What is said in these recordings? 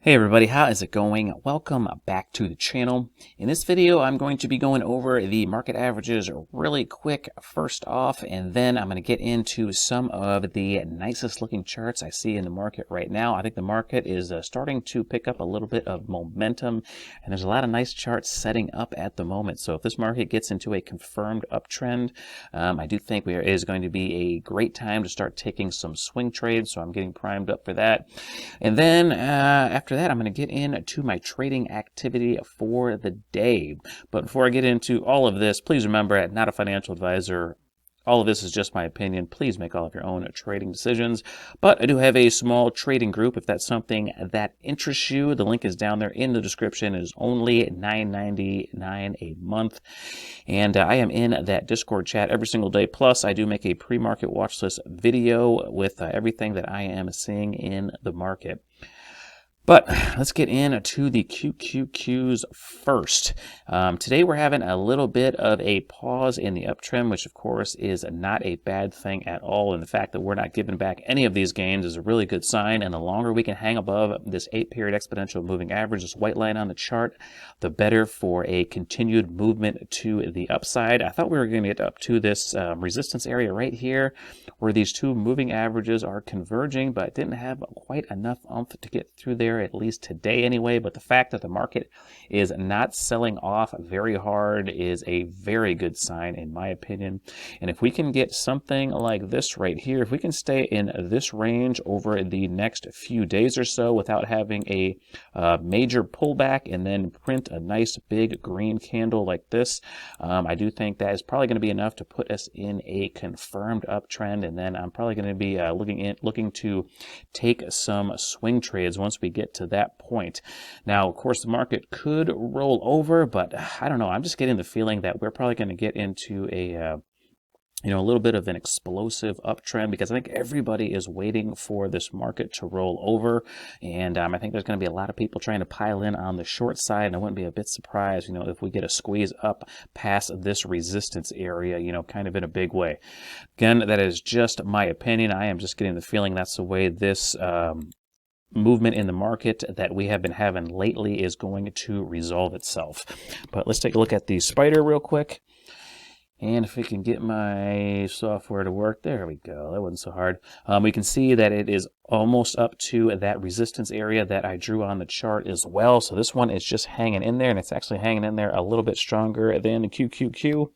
Hey everybody, how is it going? Welcome back to the channel. In this video, I'm going to be going over the market averages really quick first off, and then I'm going to get into some of the nicest looking charts I see in the market right now. I think the market is starting to pick up a little bit of momentum, and there's a lot of nice charts setting up at the moment. So if this market gets into a confirmed uptrend, I do think there is going to be a great time to start taking some swing trades, so I'm getting primed up for that. And then after that, I'm going to get into my trading activity for the day. But before I get into all of this, please remember, I'm not a financial advisor. All of this is just my opinion. Please make all of your own trading decisions. But I do have a small trading group if that's something that interests you. The link is down there in the description. It is only $9.99 a month. And I am in that Discord chat every single day. Plus, I do make a pre-market watch list video with everything that I am seeing in the market. But let's get into the QQQs first. Today we're having a little bit of a pause in the uptrend, which of course is not a bad thing at all. And the fact that we're not giving back any of these gains is a really good sign. And the longer we can hang above this 8-period exponential moving average, this white line on the chart, the better for a continued movement to the upside. I thought we were going to get up to this resistance area right here where these two moving averages are converging, but didn't have quite enough oomph to get through there, at least today anyway. But the fact that the market is not selling off very hard is a very good sign in my opinion. And if we can get something like this right here, if we can stay in this range over the next few days or so without having a major pullback and then print a nice big green candle like this, I do think that is probably going to be enough to put us in a confirmed uptrend. And then I'm probably going to be looking to take some swing trades once we get to that point. Now, of course, the market could roll over, but I don't know. I'm just getting the feeling that we're probably going to get into a little bit of an explosive uptrend, because I think everybody is waiting for this market to roll over. And I think there's going to be a lot of people trying to pile in on the short side. And I wouldn't be a bit surprised, if we get a squeeze up past this resistance area, kind of in a big way. Again, that is just my opinion. I am just getting the feeling that's the way this movement in the market that we have been having lately is going to resolve itself. But let's take a look at the spider real quick. And if we can get my software to work, there we go. That wasn't so hard. We can see that it is almost up to that resistance area that I drew on the chart as well. So this one is just hanging in there, and it's actually hanging in there a little bit stronger than the QQQ.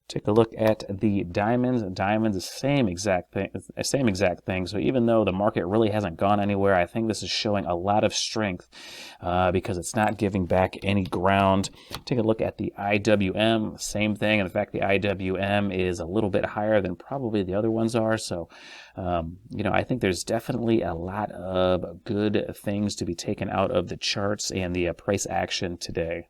Take a look at the diamonds. Diamonds, the same exact thing. So even though the market really hasn't gone anywhere, I think this is showing a lot of strength because it's not giving back any ground. Take a look at the IWM, same thing. In fact, the IWM is a little bit higher than probably the other ones are. So, I think there's definitely a lot of good things to be taken out of the charts and the price action today.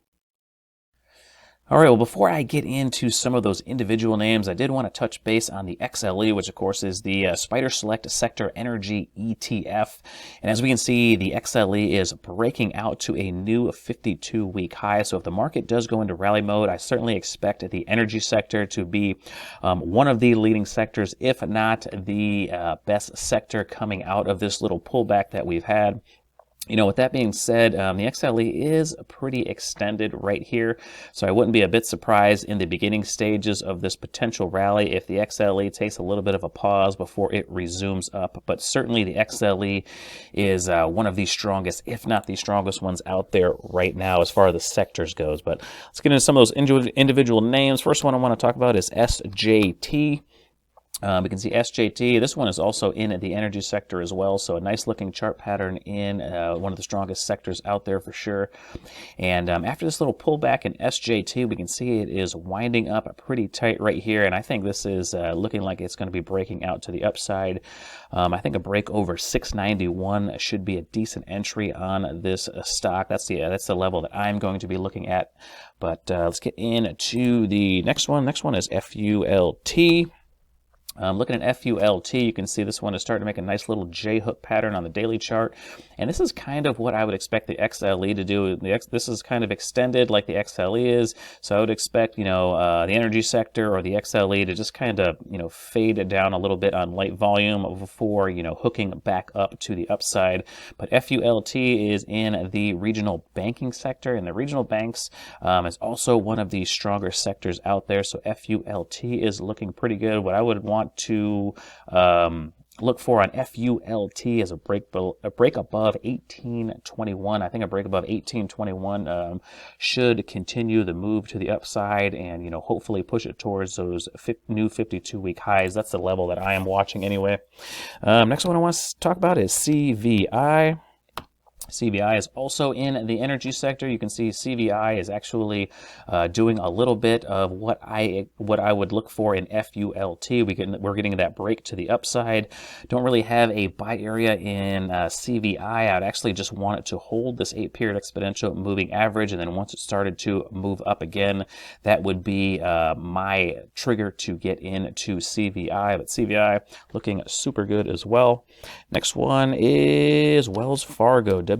All right, well, before I get into some of those individual names, I did want to touch base on the XLE, which of course is the Spider Select Sector Energy ETF. And as we can see, the XLE is breaking out to a new 52-week high. So if the market does go into rally mode, I certainly expect the energy sector to be one of the leading sectors, if not the best sector coming out of this little pullback that we've had. With that being said, the XLE is pretty extended right here, so I wouldn't be a bit surprised in the beginning stages of this potential rally if the XLE takes a little bit of a pause before it resumes up. But certainly the XLE is one of the strongest, if not the strongest ones out there right now as far as the sectors goes. But let's get into some of those individual names. First one I want to talk about is SJT. We can see SJT. This one is also in the energy sector as well, so a nice looking chart pattern in one of the strongest sectors out there for sure. And after this little pullback in SJT, we can see it is winding up pretty tight right here, and I think this is looking like it's going to be breaking out to the upside. I think a break over 691 should be a decent entry on this stock. That's the level that I'm going to be looking at. But let's get into the next one. Next one is FULT. Looking at FULT, you can see this one is starting to make a nice little J-hook pattern on the daily chart. And this is kind of what I would expect the XLE to do. This is kind of extended like the XLE is. So I would expect, the energy sector or the XLE to just kind of, fade down a little bit on light volume before, hooking back up to the upside. But FULT is in the regional banking sector, and the regional banks is also one of the stronger sectors out there. So FULT is looking pretty good. What I would want to look for on FULT is a break above 1821. I think a break above 1821 should continue the move to the upside, and hopefully push it towards those new 52-week highs. That's the level that I am watching anyway. Next one I want to talk about is CVI. CVI is also in the energy sector. You can see CVI is actually doing a little bit of what I would look for in FULT. We're getting that break to the upside. Don't really have a buy area in CVI. I'd actually just want it to hold this 8-period exponential moving average, and then once it started to move up again, that would be my trigger to get into CVI. But CVI looking super good as well. Next one is Wells Fargo, WFC.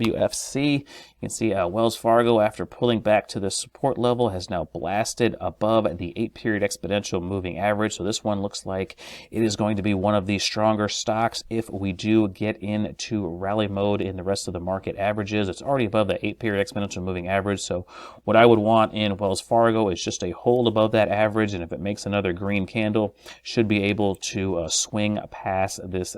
You can see Wells Fargo, after pulling back to the support level, has now blasted above the 8-period exponential moving average. So this one looks like it is going to be one of the stronger stocks if we do get into rally mode in the rest of the market averages. It's already above the 8-period exponential moving average. So what I would want in Wells Fargo is just a hold above that average, and if it makes another green candle, should be able to swing past this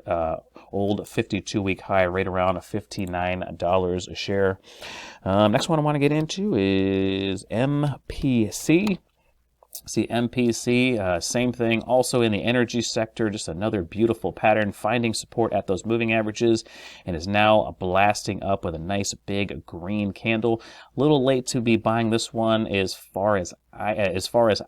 old 52-week high right around $59 a share. Next one I want to get into is MPC. See MPC, same thing, also in the energy sector, just another beautiful pattern, finding support at those moving averages, and is now blasting up with a nice big green candle. A little late to be buying this one as far as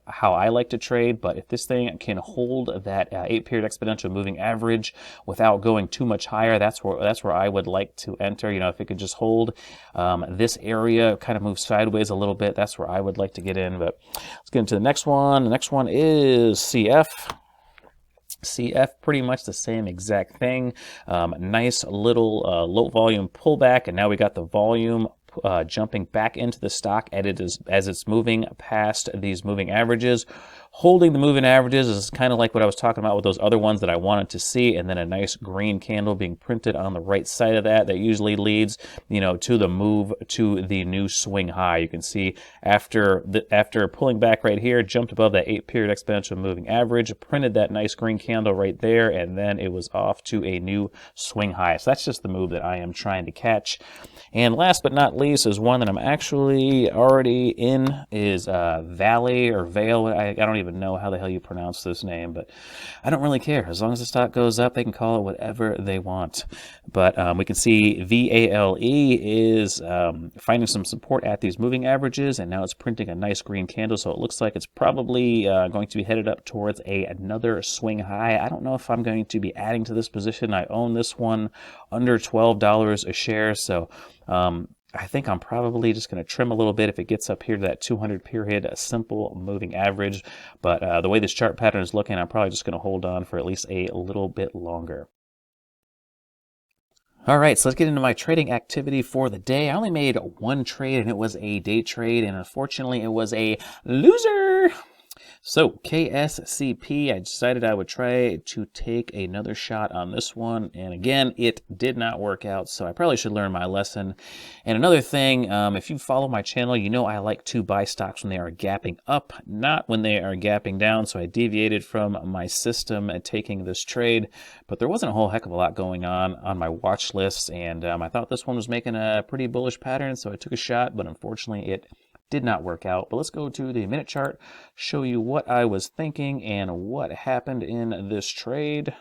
how I like to trade, but if this thing can hold that 8-period exponential moving average without going too much higher, that's where I would like to enter. If it could just hold this area, kind of move sideways a little bit, that's where I would like to get in. But let's get into the next one. The next one is CF. CF, pretty much the same exact thing. Nice little low volume pullback, and now we got the volume jumping back into the stock as it's moving past these moving averages. Holding the moving averages is kind of like what I was talking about with those other ones that I wanted to see, and then a nice green candle being printed on the right side of that usually leads, to the move to the new swing high. You can see after pulling back right here, jumped above that 8-period exponential moving average, printed that nice green candle right there, and then it was off to a new swing high. So that's just the move that I am trying to catch. And last but not least is one that I'm actually already in, is VALE or VALE. I don't even know how the hell you pronounce this name, but I don't really care. As long as the stock goes up, they can call it whatever they want. But we can see VALE is finding some support at these moving averages, and now it's printing a nice green candle, so it looks like it's probably going to be headed up towards another swing high. I don't know if I'm going to be adding to this position. I own this one under $12 a share, so I think I'm probably just going to trim a little bit if it gets up here to that 200-period simple moving average. But the way this chart pattern is looking, I'm probably just going to hold on for at least a little bit longer. All right, so let's get into my trading activity for the day. I only made one trade, and it was a day trade, and unfortunately it was a loser. So KSCP, I decided I would try to take another shot on this one, and again, it did not work out, so I probably should learn my lesson. And another thing, if you follow my channel, you know I like to buy stocks when they are gapping up, not when they are gapping down, so I deviated from my system at taking this trade, but there wasn't a whole heck of a lot going on my watch list, and I thought this one was making a pretty bullish pattern, so I took a shot, but unfortunately it did not work out. But let's go to the minute chart, show you what I was thinking and what happened in this trade.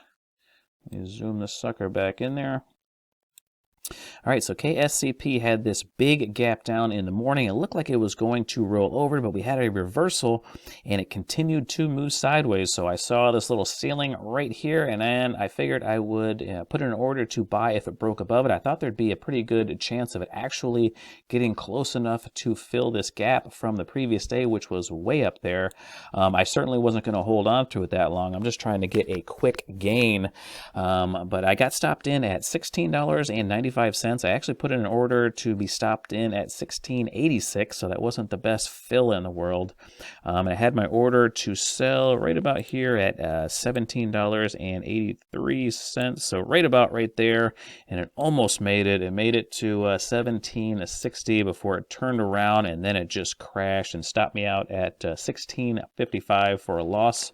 Let me zoom this sucker back in there. All right, so KSCP had this big gap down in the morning. It looked like it was going to roll over, but we had a reversal and it continued to move sideways. So I saw this little ceiling right here, and then I figured I would put in an order to buy if it broke above it. I thought there'd be a pretty good chance of it actually getting close enough to fill this gap from the previous day, which was way up there. I certainly wasn't going to hold on to it that long. I'm just trying to get a quick gain. But I got stopped in at $16.95. I actually put in an order to be stopped in at $16.86, so that wasn't the best fill in the world. I had my order to sell right about here at $17.83, so right about right there, and it almost made it. It made it to $17.60 before it turned around, and then it just crashed and stopped me out at $16.55 for a loss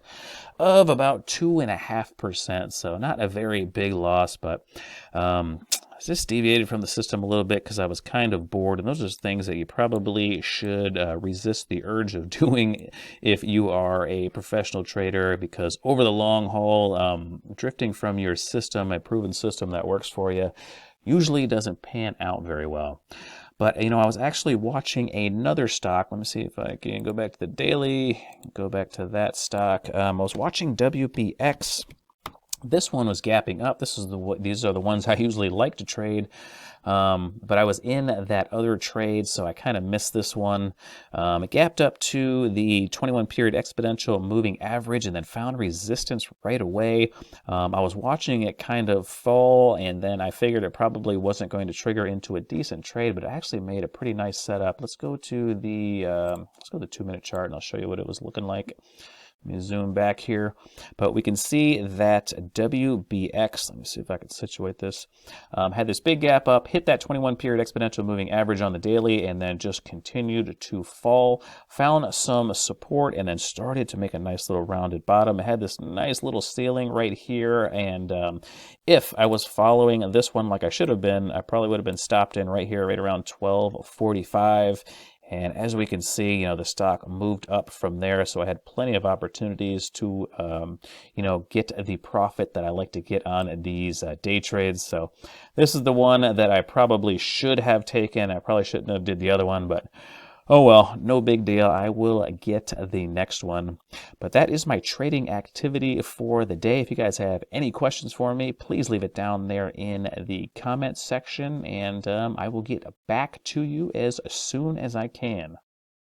of about 2.5%. So not a very big loss, but I just deviated from the system a little bit because I was kind of bored, and those are things that you probably should resist the urge of doing if you are a professional trader, because over the long haul, drifting from your system, a proven system that works for you, usually doesn't pan out very well. But, I was actually watching another stock. Let me see if I can go back to the daily, go back to that stock. I was watching WBX. This one was gapping up. These are the ones I usually like to trade, but I was in that other trade, so I kind of missed this one. It gapped up to the 21-period exponential moving average and then found resistance right away. I was watching it kind of fall, and then I figured it probably wasn't going to trigger into a decent trade, but it actually made a pretty nice setup. Let's go to the 2-minute chart, and I'll show you what it was looking like. Let me zoom back here, but we can see that WBX, let me see if I can situate this, had this big gap up, hit that 21-period exponential moving average on the daily, and then just continued to fall, found some support, and then started to make a nice little rounded bottom. It had this nice little ceiling right here, and if I was following this one like I should have been, I probably would have been stopped in right here, right around 12.45. And as we can see, the stock moved up from there, so I had plenty of opportunities to, get the profit that I like to get on these day trades. So this is the one that I probably should have taken. I probably shouldn't have did the other one, but oh well, no big deal. I will get the next one. But that is my trading activity for the day. If you guys have any questions for me, please leave it down there in the comments section, and I will get back to you as soon as I can.